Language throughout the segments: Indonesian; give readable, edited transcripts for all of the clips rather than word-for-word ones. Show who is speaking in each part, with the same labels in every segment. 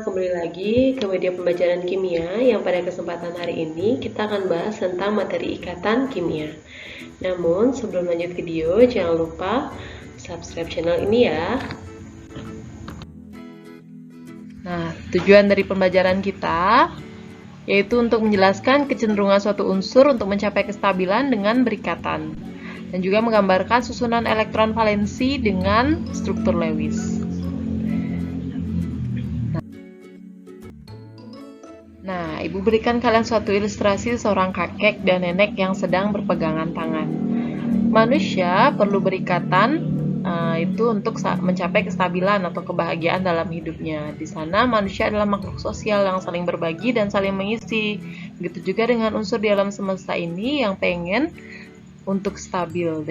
Speaker 1: kembali lagi ke media pembelajaran kimia yang pada kesempatan hari ini kita akan bahas tentang materi ikatan kimia. Namun sebelum lanjut video, jangan lupa subscribe channel ini ya. Nah, tujuan dari pembelajaran kita yaitu untuk menjelaskan kecenderungan suatu unsur untuk mencapai kestabilan dengan berikatan, dan juga menggambarkan susunan elektron valensi dengan struktur Lewis. Nah, Ibu berikan kalian suatu ilustrasi seorang kakek dan nenek yang sedang berpegangan tangan. Manusia perlu berikatan itu untuk mencapai kestabilan atau kebahagiaan dalam hidupnya. Di sana manusia adalah makhluk sosial yang saling berbagi dan saling mengisi. Begitu juga dengan unsur di alam semesta ini yang pengen untuk stabil.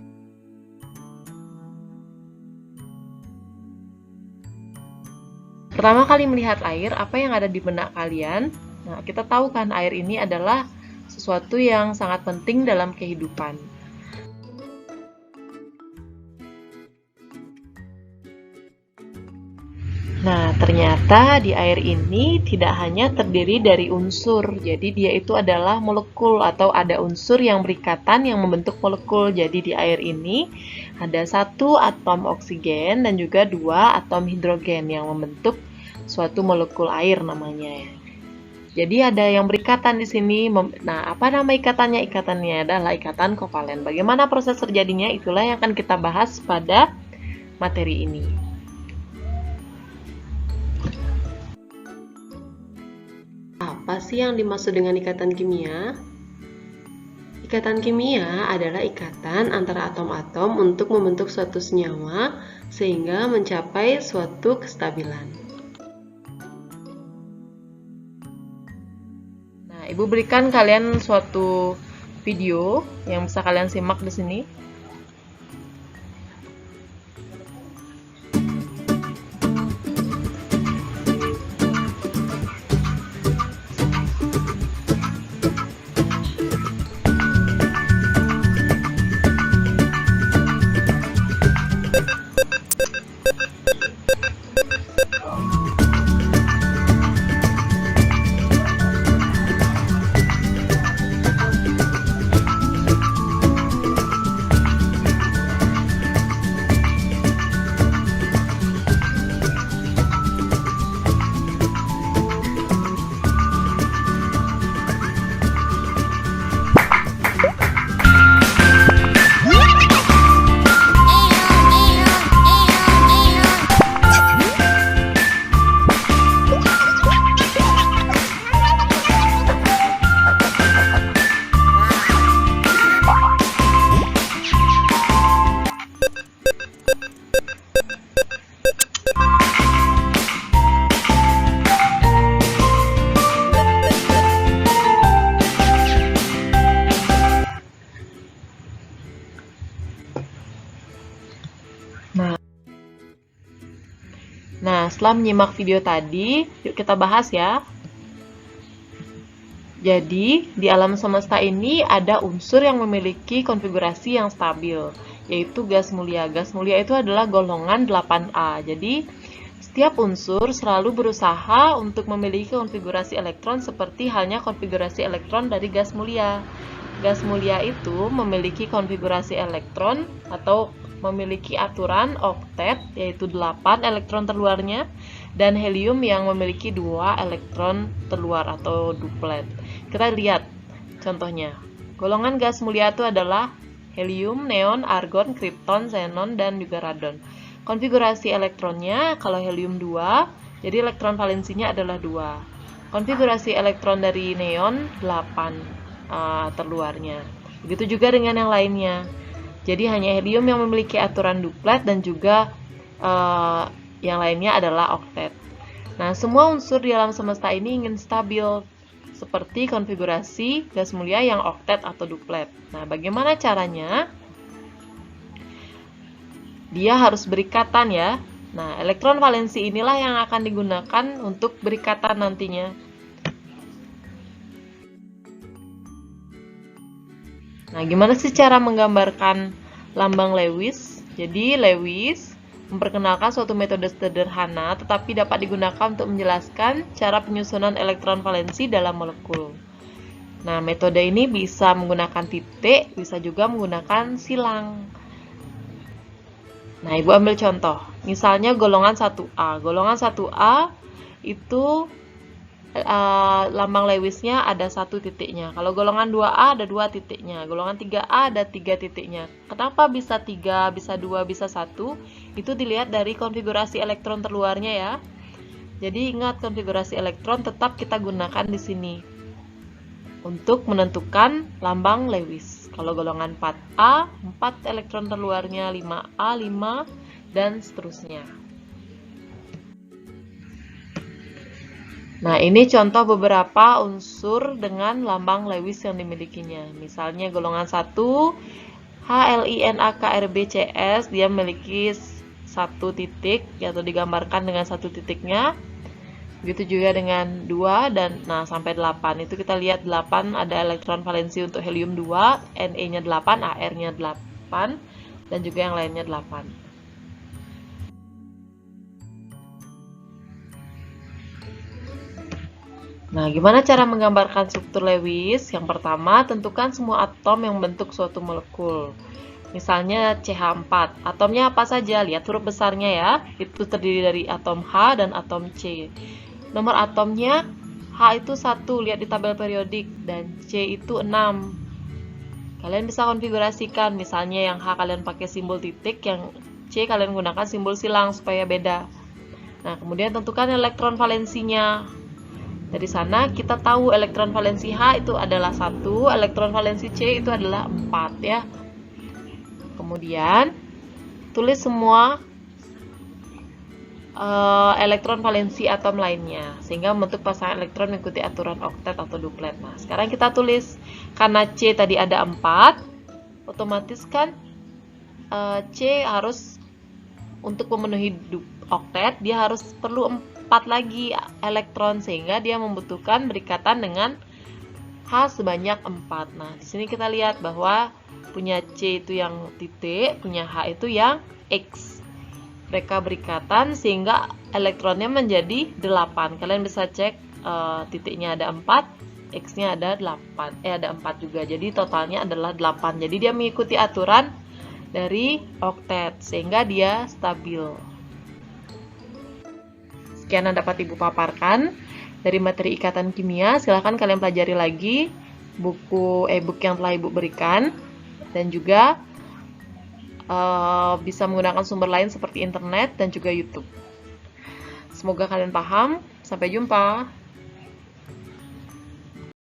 Speaker 1: Pertama kali melihat air, apa yang ada di benak kalian? Nah, kita tahu kan air ini adalah sesuatu yang sangat penting dalam kehidupan. Nah, ternyata di air ini tidak hanya terdiri dari unsur, jadi dia itu adalah molekul atau ada unsur yang berikatan yang membentuk molekul. Jadi di air ini ada satu atom oksigen dan juga dua atom hidrogen yang membentuk suatu molekul air namanya. Jadi ada yang berikatan di sini. Nah, apa nama ikatannya? Ikatannya adalah ikatan kovalen. Bagaimana proses terjadinya? Itulah yang akan kita bahas pada materi ini. Apa sih yang dimaksud dengan ikatan kimia? Ikatan kimia adalah ikatan antara atom-atom untuk membentuk suatu senyawa sehingga mencapai suatu kestabilan. Nah, Ibu berikan kalian suatu video yang bisa kalian simak di sini. Nah, setelah menyimak video tadi, yuk kita bahas ya. Jadi, di alam semesta ini ada unsur yang memiliki konfigurasi yang stabil, yaitu gas mulia. Gas mulia itu adalah golongan 8A. Jadi, setiap unsur selalu berusaha untuk memiliki konfigurasi elektron seperti halnya konfigurasi elektron dari gas mulia. Gas mulia itu memiliki konfigurasi elektron atau memiliki aturan oktet, yaitu 8 elektron terluarnya, dan helium yang memiliki 2 elektron terluar atau duplet. Kita lihat contohnya. Golongan gas mulia itu adalah helium, neon, argon, kripton, xenon, dan juga radon. Konfigurasi elektronnya, kalau helium 2, jadi elektron valensinya adalah 2. Konfigurasi elektron dari neon 8 terluarnya. Begitu juga dengan yang lainnya. Jadi hanya helium yang memiliki aturan duplet dan juga yang lainnya adalah oktet. Nah, semua unsur di alam semesta ini ingin stabil seperti konfigurasi gas mulia yang oktet atau duplet. Nah, bagaimana caranya? Dia harus berikatan ya. Nah, elektron valensi inilah yang akan digunakan untuk berikatan nantinya. Nah, gimana sih cara menggambarkan lambang Lewis? Jadi, Lewis memperkenalkan suatu metode sederhana tetapi dapat digunakan untuk menjelaskan cara penyusunan elektron valensi dalam molekul. Nah, metode ini bisa menggunakan titik, bisa juga menggunakan silang. Nah, Ibu ambil contoh. Misalnya golongan 1A. Golongan 1A itu lambang Lewisnya ada 1 titiknya. Kalau golongan 2A ada 2 titiknya. Golongan 3A ada 3 titiknya. Kenapa bisa 3, bisa 2, bisa 1? Itu dilihat dari konfigurasi elektron terluarnya ya. Jadi ingat, konfigurasi elektron tetap kita gunakan di sini untuk menentukan lambang Lewis. Kalau golongan 4A, 4 elektron terluarnya, 5A, 5, dan seterusnya. Nah, ini contoh beberapa unsur dengan lambang Lewis yang dimilikinya. Misalnya golongan 1, HLINAKRBCS, dia memiliki 1 titik, atau digambarkan dengan 1 titiknya. Begitu juga dengan 2 dan sampai 8. Itu kita lihat 8 ada elektron valensi untuk helium 2, Ne-nya 8, Ar-nya 8, dan juga yang lainnya 8. Nah, gimana cara menggambarkan struktur Lewis? Yang pertama, tentukan semua atom yang membentuk suatu molekul. Misalnya CH4. Atomnya apa saja? Lihat huruf besarnya ya. Itu terdiri dari atom H dan atom C. Nomor atomnya H itu 1, lihat di tabel periodik, dan C itu 6. Kalian bisa konfigurasikan, misalnya yang H kalian pakai simbol titik, yang C kalian gunakan simbol silang supaya beda. Nah, kemudian tentukan elektron valensinya. Dari sana kita tahu elektron valensi H itu adalah 1, elektron valensi C itu adalah 4 ya. Kemudian tulis semua elektron valensi atom lainnya sehingga membentuk pasangan elektron mengikuti aturan oktet atau duplet. Nah, sekarang kita tulis, karena C tadi ada 4, otomatis kan C harus, untuk memenuhi oktet, dia harus perlu 4 lagi elektron, sehingga dia membutuhkan berikatan dengan H sebanyak 4. Nah, di sini kita lihat bahwa punya C itu yang titik, punya H itu yang X. Mereka berikatan sehingga elektronnya menjadi 8. Kalian bisa cek titiknya ada 4, X-nya ada 8. Ada 4 juga. Jadi totalnya adalah 8. Jadi dia mengikuti aturan dari oktet sehingga dia stabil. Sekian yang dapat Ibu paparkan dari materi ikatan kimia. Silahkan kalian pelajari lagi buku e-book yang telah Ibu berikan, dan juga bisa menggunakan sumber lain seperti internet dan juga YouTube. Semoga kalian paham. Sampai jumpa.